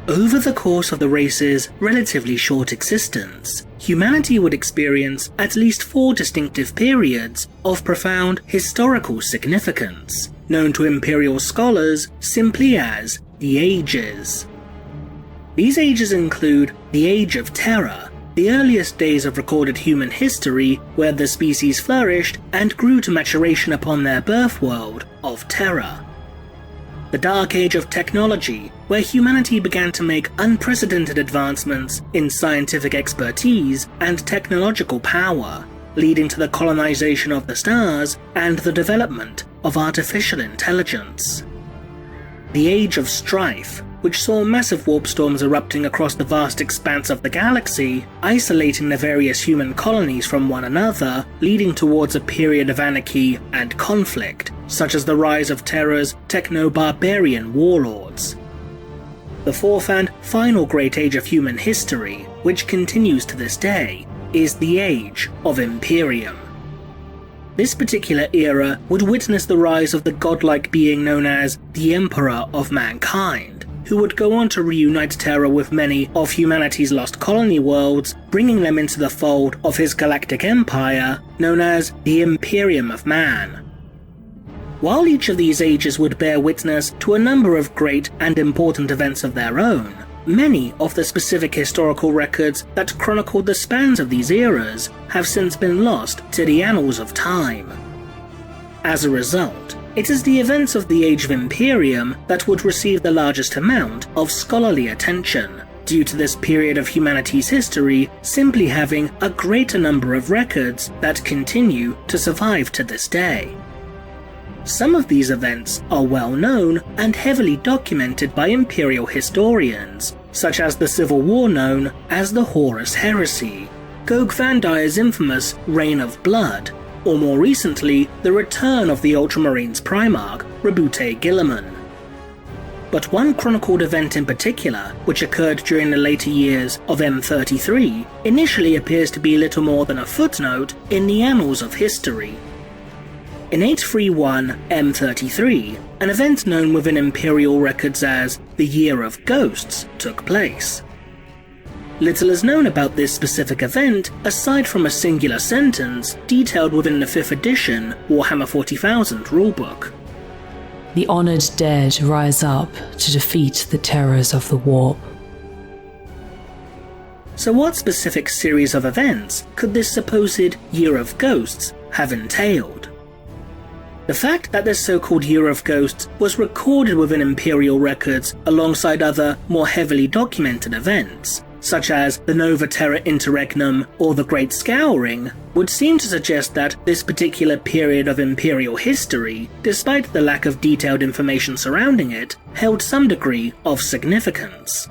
Over the course of the race's relatively short existence, humanity would experience at least 4 distinctive periods of profound historical significance, known to Imperial scholars simply as the Ages. These ages include the Age of Terror, the earliest days of recorded human history where the species flourished and grew to maturation upon their birth world of Terror. The Dark Age of Technology, where humanity began to make unprecedented advancements in scientific expertise and technological power, leading to the colonization of the stars and the development of artificial intelligence. The Age of Strife, which saw massive warp storms erupting across the vast expanse of the galaxy, isolating the various human colonies from one another, leading towards a period of anarchy and conflict, such as the rise of Terra's techno-barbarian warlords. The fourth and final great age of human history, which continues to this day, is the Age of Imperium. This particular era would witness the rise of the godlike being known as the Emperor of Mankind, who would go on to reunite Terra with many of humanity's lost colony worlds, bringing them into the fold of his galactic empire, known as the Imperium of Man. While each of these ages would bear witness to a number of great and important events of their own, many of the specific historical records that chronicled the spans of these eras have since been lost to the annals of time. As a result, it is the events of the Age of Imperium that would receive the largest amount of scholarly attention, due to this period of humanity's history simply having a greater number of records that continue to survive to this day. Some of these events are well known and heavily documented by Imperial historians, such as the civil war known as the Horus Heresy, Gog Vandai's infamous Reign of Blood, or more recently, the return of the Ultramarines Primarch, Rabute Guilliman. But one chronicled event in particular, which occurred during the later years of M33, initially appears to be little more than a footnote in the annals of history. In 831 M33, an event known within Imperial records as the Year of Ghosts took place. Little is known about this specific event aside from a singular sentence detailed within the 5th edition Warhammer 40,000 rulebook. The honoured dead rise up to defeat the terrors of the warp. So what specific series of events could this supposed Year of Ghosts have entailed? The fact that this so-called Year of Ghosts was recorded within Imperial records alongside other, more heavily documented events, such as the Nova Terra Interregnum or the Great Scouring, would seem to suggest that this particular period of Imperial history, despite the lack of detailed information surrounding it, held some degree of significance.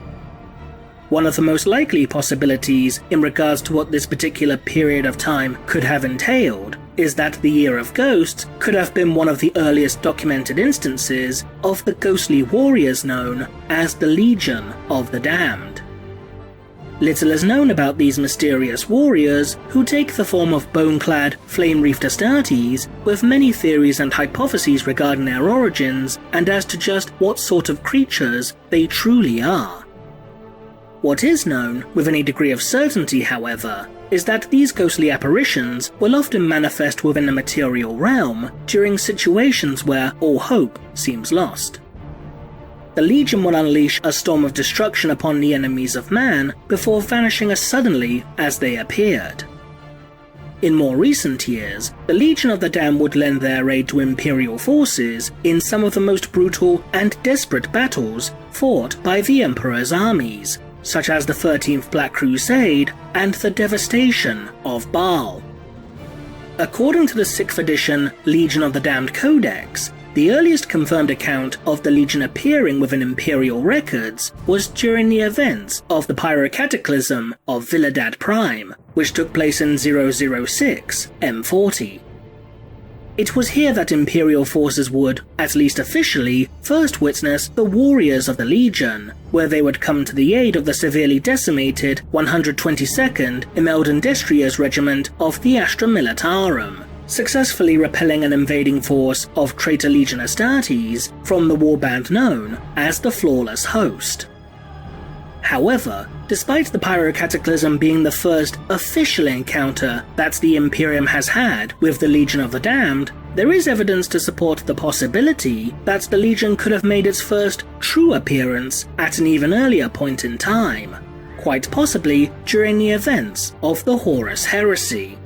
One of the most likely possibilities in regards to what this particular period of time could have entailed is that the Year of Ghosts could have been one of the earliest documented instances of the ghostly warriors known as the Legion of the Damned. Little is known about these mysterious warriors, who take the form of bone-clad, flame-wreathed Astartes, with many theories and hypotheses regarding their origins and as to just what sort of creatures they truly are. What is known with any degree of certainty, however, is that these ghostly apparitions will often manifest within the material realm during situations where all hope seems lost. The Legion will unleash a storm of destruction upon the enemies of man before vanishing as suddenly as they appeared. In more recent years, the Legion of the Damned would lend their aid to Imperial forces in some of the most brutal and desperate battles fought by the Emperor's armies, such as the 13th Black Crusade and the devastation of Baal. According to the 6th edition Legion of the Damned Codex, the earliest confirmed account of the Legion appearing within Imperial records was during the events of the Pyrocataclysm of Villadad Prime, which took place in 006 M40. It was here that Imperial forces would, at least officially, first witness the warriors of the Legion, where they would come to the aid of the severely decimated 122nd Imeldan Regiment of the Astra Militarum, successfully repelling an invading force of traitor Legion Astartes from the warband known as the Flawless Host. However, despite the Pyrocataclysm being the first official encounter that the Imperium has had with the Legion of the Damned, there is evidence to support the possibility that the Legion could have made its first true appearance at an even earlier point in time, quite possibly during the events of the Horus Heresy.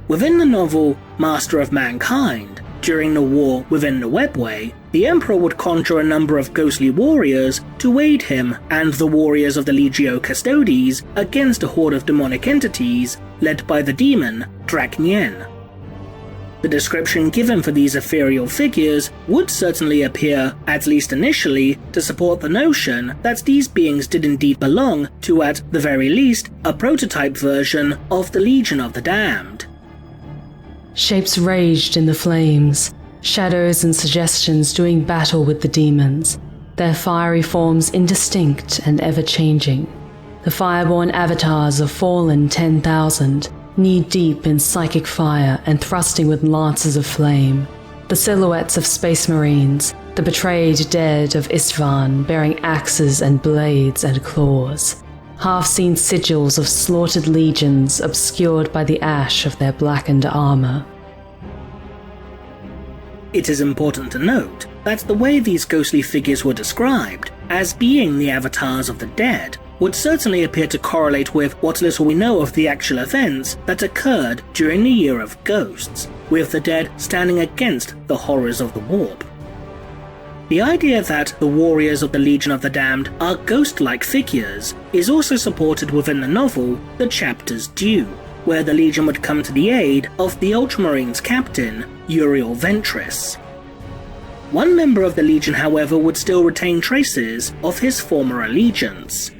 Within the novel Master of Mankind, during the war within the Webway, the Emperor would conjure a number of ghostly warriors to aid him and the warriors of the Legio Custodes against a horde of demonic entities led by the demon Draknien. The description given for these ethereal figures would certainly appear, at least initially, to support the notion that these beings did indeed belong to, at the very least, a prototype version of the Legion of the Damned. Shapes raged in the flames, shadows and suggestions doing battle with the demons, their fiery forms indistinct and ever-changing. The fireborn avatars of fallen 10,000, knee-deep in psychic fire and thrusting with lances of flame. The silhouettes of space marines, the betrayed dead of Istvan bearing axes and blades and claws. Half-seen sigils of slaughtered legions obscured by the ash of their blackened armor. It is important to note that the way these ghostly figures were described, as being the avatars of the dead, would certainly appear to correlate with what little we know of the actual events that occurred during the Year of Ghosts, with the dead standing against the horrors of the warp. The idea that the warriors of the Legion of the Damned are ghost-like figures is also supported within the novel The Chapter's Due, where the Legion would come to the aid of the Ultramarines captain, Uriel Ventris. One member of the Legion, however, would still retain traces of his former allegiance.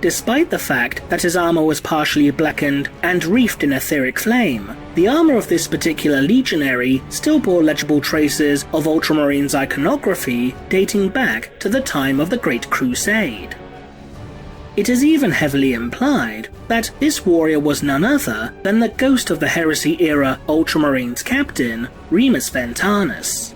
Despite the fact that his armor was partially blackened and wreathed in etheric flame, the armor of this particular legionary still bore legible traces of Ultramarines iconography dating back to the time of the Great Crusade. It is even heavily implied that this warrior was none other than the ghost of the Heresy-era Ultramarines captain, Remus Ventanus.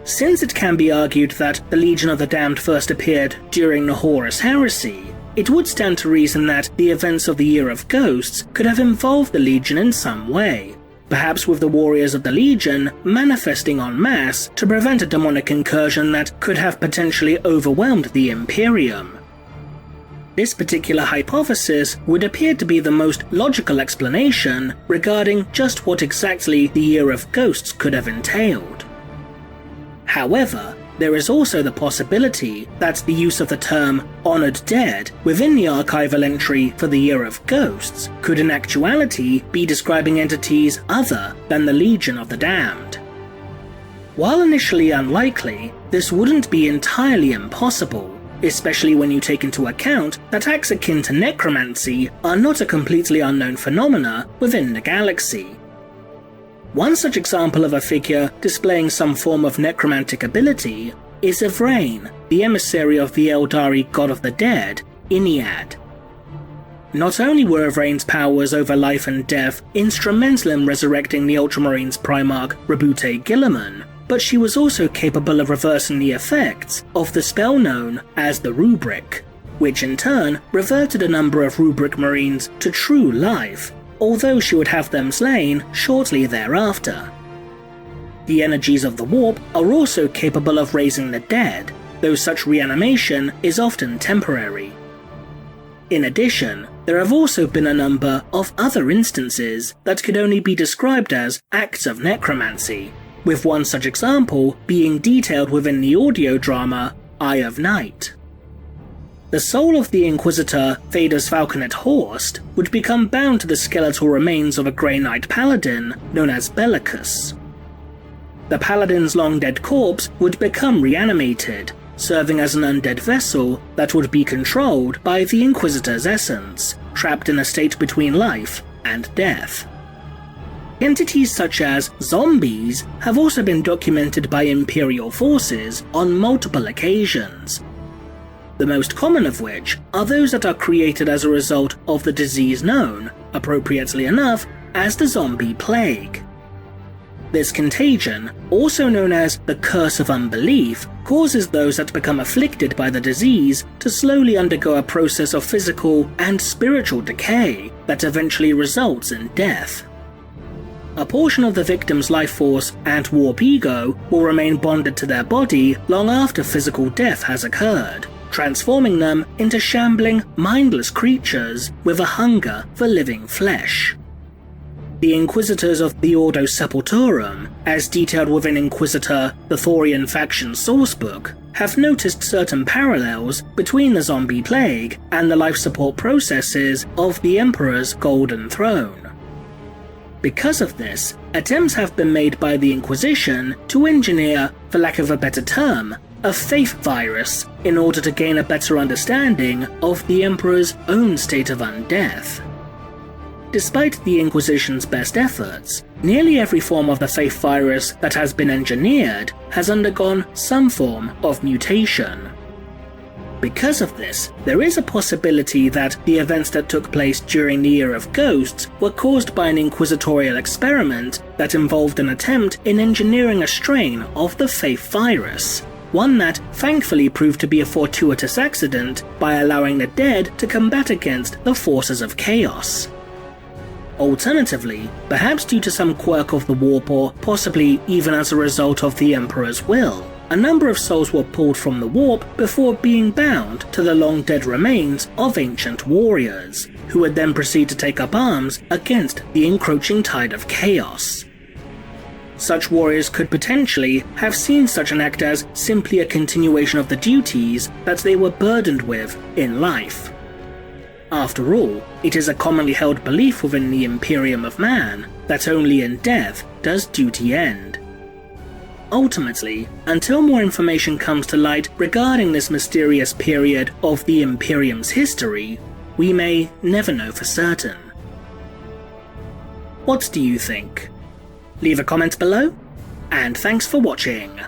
Since it can be argued that the Legion of the Damned first appeared during the Horus Heresy, it would stand to reason that the events of the Year of Ghosts could have involved the Legion in some way, perhaps with the warriors of the Legion manifesting en masse to prevent a demonic incursion that could have potentially overwhelmed the Imperium. This particular hypothesis would appear to be the most logical explanation regarding just what exactly the Year of Ghosts could have entailed. However, there is also the possibility that the use of the term Honored Dead within the archival entry for the Year of Ghosts could in actuality be describing entities other than the Legion of the Damned. While initially unlikely, this wouldn't be entirely impossible, especially when you take into account that acts akin to necromancy are not a completely unknown phenomena within the galaxy. One such example of a figure displaying some form of necromantic ability is Evrain, the emissary of the Eldari god of the dead, Iniad. Not only were Evrain's powers over life and death instrumental in resurrecting the Ultramarines Primarch Rabute Gilliman, but she was also capable of reversing the effects of the spell known as the Rubric, which in turn reverted a number of Rubric Marines to true life, although she would have them slain shortly thereafter. The energies of the warp are also capable of raising the dead, though such reanimation is often temporary. In addition, there have also been a number of other instances that could only be described as acts of necromancy, with one such example being detailed within the audio drama Eye of Night. The soul of the Inquisitor Vader's Falconet Horst would become bound to the skeletal remains of a Grey Knight Paladin known as Bellicus. The Paladin's long-dead corpse would become reanimated, serving as an undead vessel that would be controlled by the Inquisitor's essence, trapped in a state between life and death. Entities such as zombies have also been documented by Imperial forces on multiple occasions, the most common of which are those that are created as a result of the disease known, appropriately enough, as the zombie plague. This contagion, also known as the curse of unbelief, causes those that become afflicted by the disease to slowly undergo a process of physical and spiritual decay that eventually results in death. A portion of the victim's life force and warp ego will remain bonded to their body long after physical death has occurred, transforming them into shambling, mindless creatures with a hunger for living flesh. The Inquisitors of the Ordo Sepultorum, as detailed within Inquisitor the Thorian faction sourcebook, have noticed certain parallels between the zombie plague and the life support processes of the Emperor's Golden Throne. Because of this, attempts have been made by the Inquisition to engineer, for lack of a better term, a faith virus in order to gain a better understanding of the Emperor's own state of undeath. Despite the Inquisition's best efforts, nearly every form of the faith virus that has been engineered has undergone some form of mutation. Because of this, there is a possibility that the events that took place during the Year of Ghosts were caused by an inquisitorial experiment that involved an attempt in engineering a strain of the faith virus, one that thankfully proved to be a fortuitous accident by allowing the dead to combat against the forces of chaos. Alternatively, perhaps due to some quirk of the warp or possibly even as a result of the Emperor's will, a number of souls were pulled from the warp before being bound to the long-dead remains of ancient warriors, who would then proceed to take up arms against the encroaching tide of chaos. Such warriors could potentially have seen such an act as simply a continuation of the duties that they were burdened with in life. After all, it is a commonly held belief within the Imperium of Man that only in death does duty end. Ultimately, until more information comes to light regarding this mysterious period of the Imperium's history, we may never know for certain. What do you think? Leave a comment below, and thanks for watching.